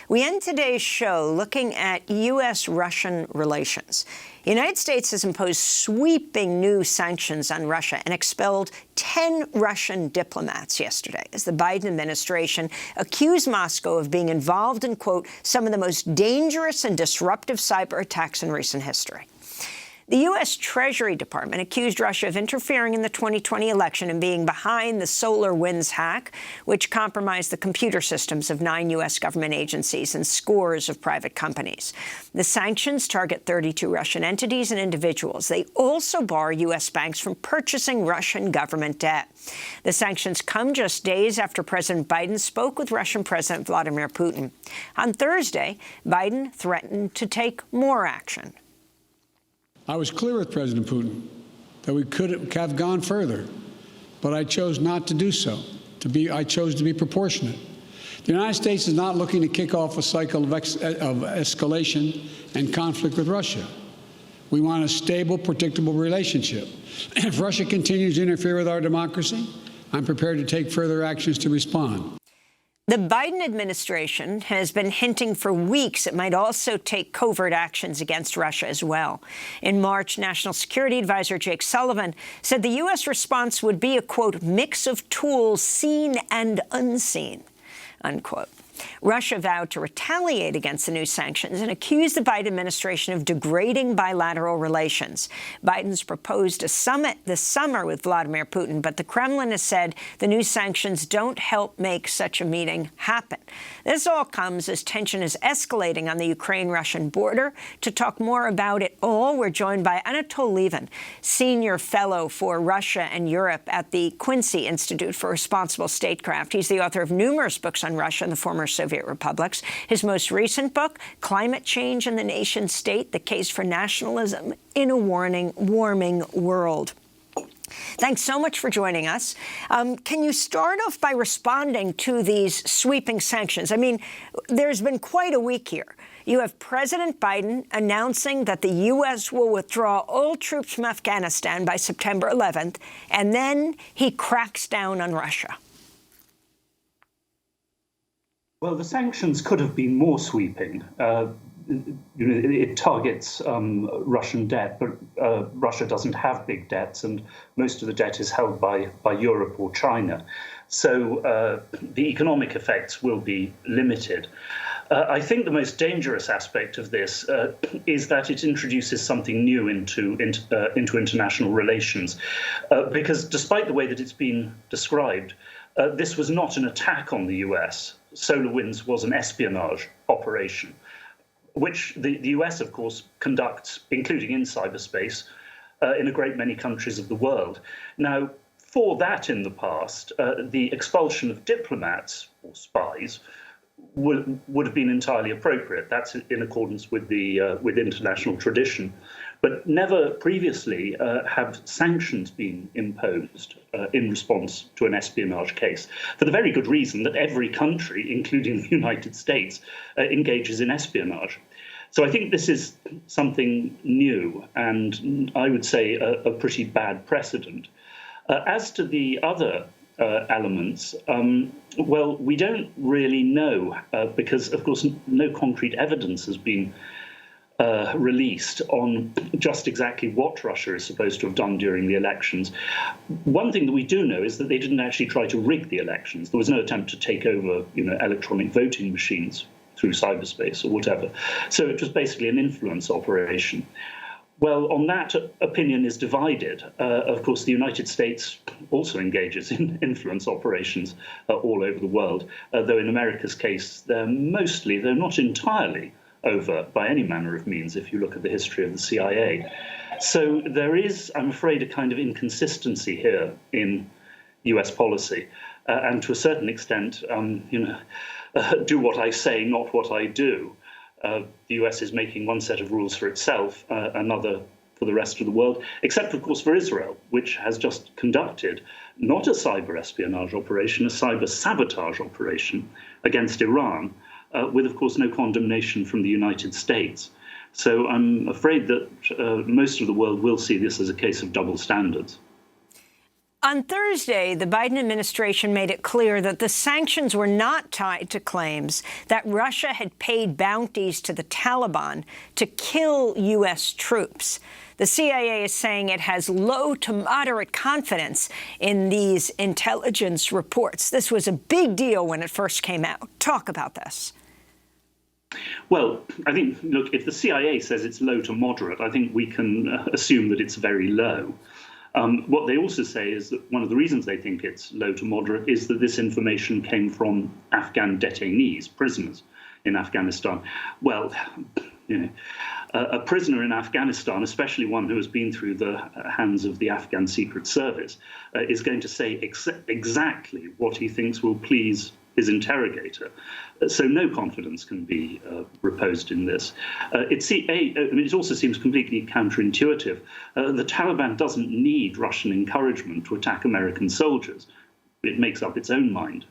We end today's show looking at U.S.-Russian relations. The United States has imposed sweeping new sanctions on Russia and expelled 10 Russian diplomats yesterday as the Biden administration accused Moscow of being involved in, quote, some of the most dangerous and disruptive cyber attacks in recent history. The U.S. Treasury Department accused Russia of interfering in the 2020 election and being behind the SolarWinds hack, which compromised the computer systems of 9 U.S. government agencies and scores of private companies. The sanctions target 32 Russian entities and individuals. They also bar U.S. banks from purchasing Russian government debt. The sanctions come just days after President Biden spoke with Russian President Vladimir Putin. On Thursday, Biden threatened to take more action. I was clear with President Putin that we could have gone further, but I chose not to do so. I chose to be proportionate. The United States is not looking to kick off a cycle of escalation and conflict with Russia. We want a stable, predictable relationship. If Russia continues to interfere with our democracy, I'm prepared to take further actions to respond. The Biden administration has been hinting for weeks it might also take covert actions against Russia as well. In March, National Security Advisor Jake Sullivan said the U.S. response would be a, quote, mix of tools seen and unseen, unquote. Russia vowed to retaliate against the new sanctions and accused the Biden administration of degrading bilateral relations. Biden's proposed a summit this summer with Vladimir Putin, but the Kremlin has said the new sanctions don't help make such a meeting happen. This all comes as tension is escalating on the Ukraine-Russian border. To talk more about it all, we're joined by Anatol Lieven, Senior Fellow for Russia and Europe at the Quincy Institute for Responsible Statecraft. He's the author of numerous books on Russia and the former Soviet republics. His most recent book, Climate Change and the Nation State, The Case for Nationalism in a Warming World. Thanks so much for joining us. Can you start off by responding to these sweeping sanctions? I mean, there's been quite a week here. You have President Biden announcing that the U.S. will withdraw all troops from Afghanistan by September 11th, and then he cracks down on Russia. Well, the sanctions could have been more sweeping. It targets Russian debt, but Russia doesn't have big debts, and most of the debt is held by Europe or China. So the economic effects will be limited. I think the most dangerous aspect of this is that it introduces something new into international relations, because despite the way that it's been described, this was not an attack on the US. SolarWinds was an espionage operation, which the US, of course, conducts, including in cyberspace, in a great many countries of the world. Now, for that in the past, the expulsion of diplomats or spies would have been entirely appropriate. That's in accordance with with international tradition. But never previously have sanctions been imposed in response to an espionage case, for the very good reason that every country, including the United States, engages in espionage. So I think this is something new, and I would say a pretty bad precedent. As to the other elements, well, we don't really know because, of course, no concrete evidence has been released on just exactly what Russia is supposed to have done during the elections. One thing that we do know is that they didn't actually try to rig the elections. There was no attempt to take over, electronic voting machines through cyberspace or whatever. So it was basically an influence operation. Well, on that, opinion is divided. Of course, the United States also engages in influence operations all over the world, though in America's case, they're not entirely over by any manner of means, if you look at the history of the CIA. So there is, I'm afraid, a kind of inconsistency here in US policy. And to a certain extent, do what I say, not what I do. The US is making one set of rules for itself, another for the rest of the world, except, of course, for Israel, which has just conducted not a cyber espionage operation, a cyber sabotage operation against Iran, with, of course, no condemnation from the United States. So I'm afraid that most of the world will see this as a case of double standards. On Thursday, the Biden administration made it clear that the sanctions were not tied to claims that Russia had paid bounties to the Taliban to kill U.S. troops. The CIA is saying it has low to moderate confidence in these intelligence reports. This was a big deal when it first came out. Talk about this. Well, I think, look, if the CIA says it's low to moderate, I think we can assume that it's very low. What they also say is that one of the reasons they think it's low to moderate is that this information came from Afghan detainees, prisoners in Afghanistan. Well, you know, a prisoner in Afghanistan, especially one who has been through the hands of the Afghan Secret Service, is going to say exactly what he thinks will please his interrogator. So no confidence can be reposed in this. It also seems completely counterintuitive. The Taliban doesn't need Russian encouragement to attack American soldiers. It makes up its own mind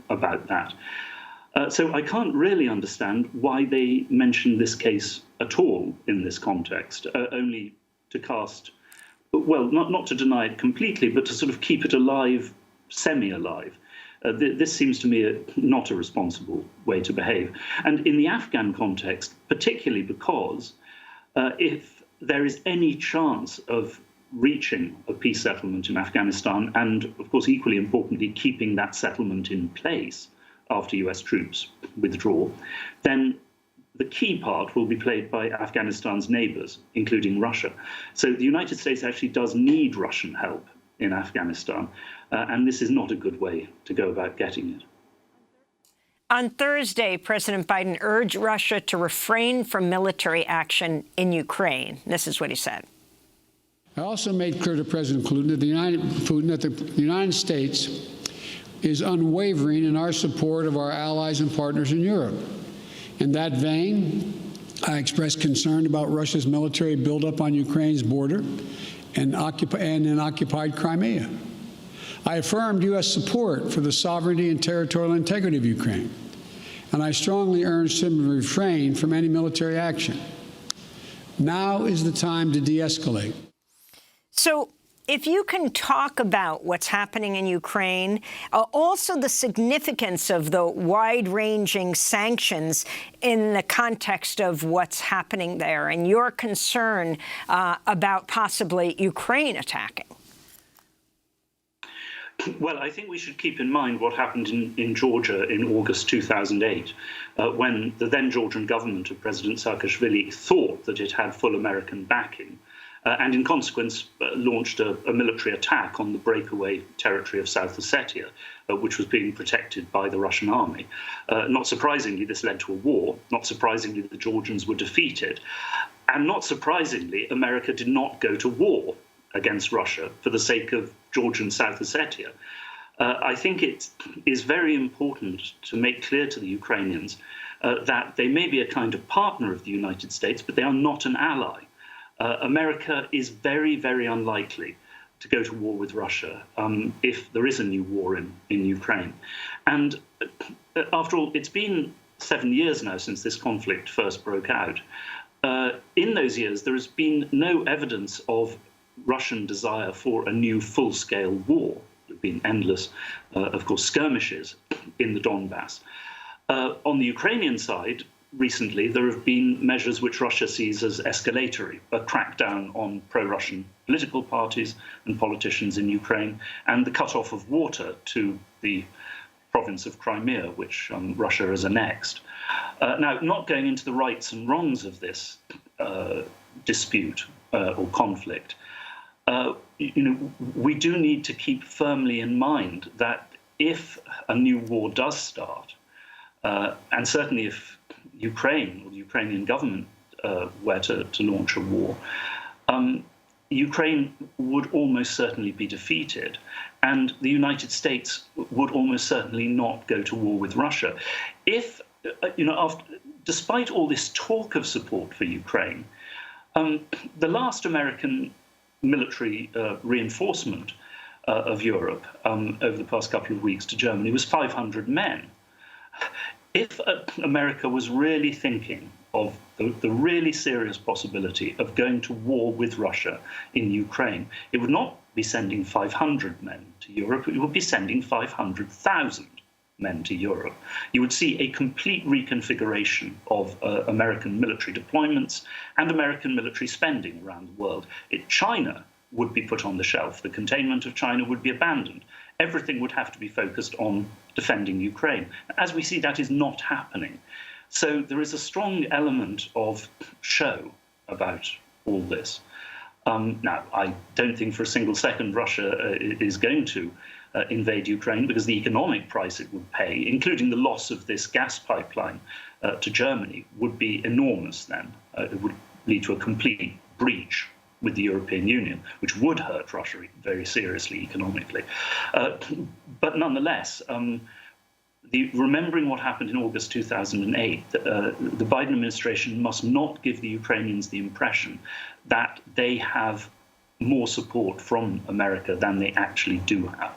about that. So I can't really understand why they mention this case at all in this context, only to cast, well, not to deny it completely, but to sort of keep it alive, semi-alive. This seems to me not a responsible way to behave. And in the Afghan context, particularly because if there is any chance of reaching a peace settlement in Afghanistan, and of course, equally importantly, keeping that settlement in place after US troops withdraw, then the key part will be played by Afghanistan's neighbors, including Russia. So the United States actually does need Russian help in Afghanistan, and this is not a good way to go about getting it. On Thursday, President Biden urged Russia to refrain from military action in Ukraine. This is what he said. I also made clear to President Putin that the United States is unwavering in our support of our allies and partners in Europe. In that vein, I expressed concern about Russia's military buildup on Ukraine's border and in occupied Crimea. I affirmed U.S. support for the sovereignty and territorial integrity of Ukraine, and I strongly urged him to refrain from any military action. Now is the time to de-escalate. So, if you can talk about what's happening in Ukraine, also the significance of the wide-ranging sanctions in the context of what's happening there and your concern about possibly Ukraine attacking. Well, I think we should keep in mind what happened in Georgia in August 2008, when the then Georgian government of President Saakashvili thought that it had full American backing. And in consequence, launched a military attack on the breakaway territory of South Ossetia, which was being protected by the Russian army. Not surprisingly, this led to a war. Not surprisingly, the Georgians were defeated. And not surprisingly, America did not go to war against Russia for the sake of Georgian South Ossetia. I think it is very important to make clear to the Ukrainians that they may be a kind of partner of the United States, but they are not an ally. America is very, very unlikely to go to war with Russia if there is a new war in Ukraine. And after all, it's been 7 years now since this conflict first broke out. In those years, there has been no evidence of Russian desire for a new full-scale war. There have been endless, of course, skirmishes in the Donbass. On the Ukrainian side, recently, there have been measures which Russia sees as escalatory, a crackdown on pro-Russian political parties and politicians in Ukraine, and the cut-off of water to the province of Crimea, which Russia has annexed. Now, not going into the rights and wrongs of this dispute or conflict, we do need to keep firmly in mind that if a new war does start, and certainly if Ukraine or the Ukrainian government were to launch a war, Ukraine would almost certainly be defeated, and the United States would almost certainly not go to war with Russia. If, despite all this talk of support for Ukraine, the last American military reinforcement of Europe over the past couple of weeks to Germany was 500 men. if America was really thinking of the really serious possibility of going to war with Russia in Ukraine, it would not be sending 500 men to Europe, it would be sending 500,000 men to Europe. You would see a complete reconfiguration of American military deployments and American military spending around the world. China would be put on the shelf. The containment of China would be abandoned. Everything would have to be focused on defending Ukraine. As we see, that is not happening. So there is a strong element of show about all this. Now, I don't think for a single second Russia is going to invade Ukraine, because the economic price it would pay, including the loss of this gas pipeline to Germany, would be enormous then. It would lead to a complete breach with the European Union, which would hurt Russia very seriously economically. But nonetheless, remembering what happened in August 2008, the Biden administration must not give the Ukrainians the impression that they have more support from America than they actually do have.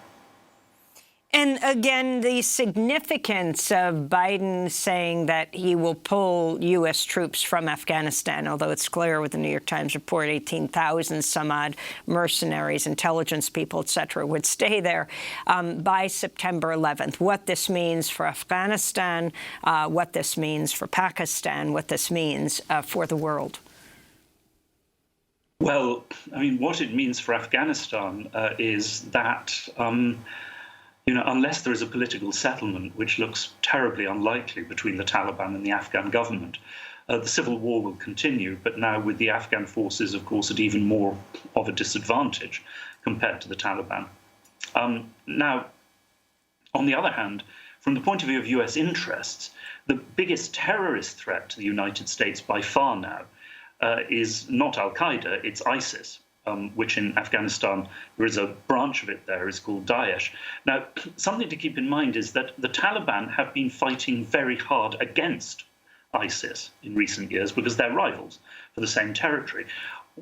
And again, the significance of Biden saying that he will pull U.S. troops from Afghanistan, although it's clear with the New York Times report, 18,000 some odd mercenaries, intelligence people, et cetera, would stay there by September 11th. What this means for Afghanistan, what this means for Pakistan, what this means for the world. Well, I mean, what it means for Afghanistan is that unless there is a political settlement, which looks terribly unlikely between the Taliban and the Afghan government, the civil war will continue, but now with the Afghan forces, of course, at even more of a disadvantage compared to the Taliban. Now, on the other hand, from the point of view of US interests, the biggest terrorist threat to the United States by far now is not al-Qaeda, it's ISIS. Which in Afghanistan, there is a branch of it there, is called Daesh. Now, something to keep in mind is that the Taliban have been fighting very hard against ISIS in recent years because they're rivals for the same territory.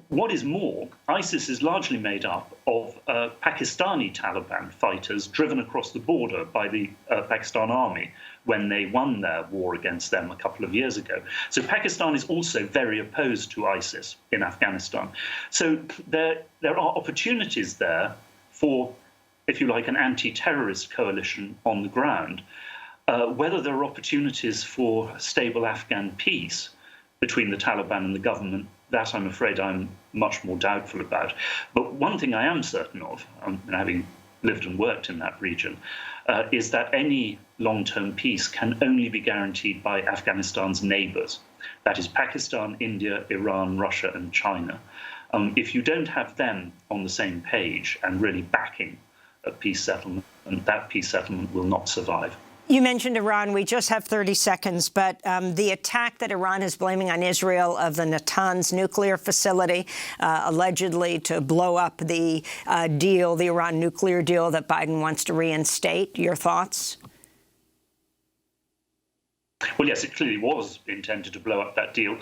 What is more, ISIS is largely made up of Pakistani Taliban fighters driven across the border by the Pakistan army when they won their war against them a couple of years ago. So Pakistan is also very opposed to ISIS in Afghanistan. So there are opportunities there for, if you like, an anti-terrorist coalition on the ground. Whether there are opportunities for stable Afghan peace between the Taliban and the government, that I'm afraid I'm much more doubtful about. But one thing I am certain of, having lived and worked in that region, is that any long-term peace can only be guaranteed by Afghanistan's neighbors. That is Pakistan, India, Iran, Russia, and China. If you don't have them on the same page and really backing a peace settlement, that peace settlement will not survive. You mentioned Iran. We just have 30 seconds, but the attack that Iran is blaming on Israel of the Natanz nuclear facility, allegedly to blow up the deal, the Iran nuclear deal that Biden wants to reinstate. Your thoughts? Well, yes, it clearly was intended to blow up that deal.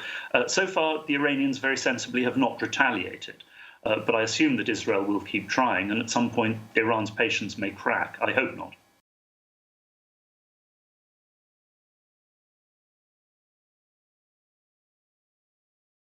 So far, the Iranians very sensibly have not retaliated. But I assume that Israel will keep trying, and at some point, Iran's patience may crack. I hope not.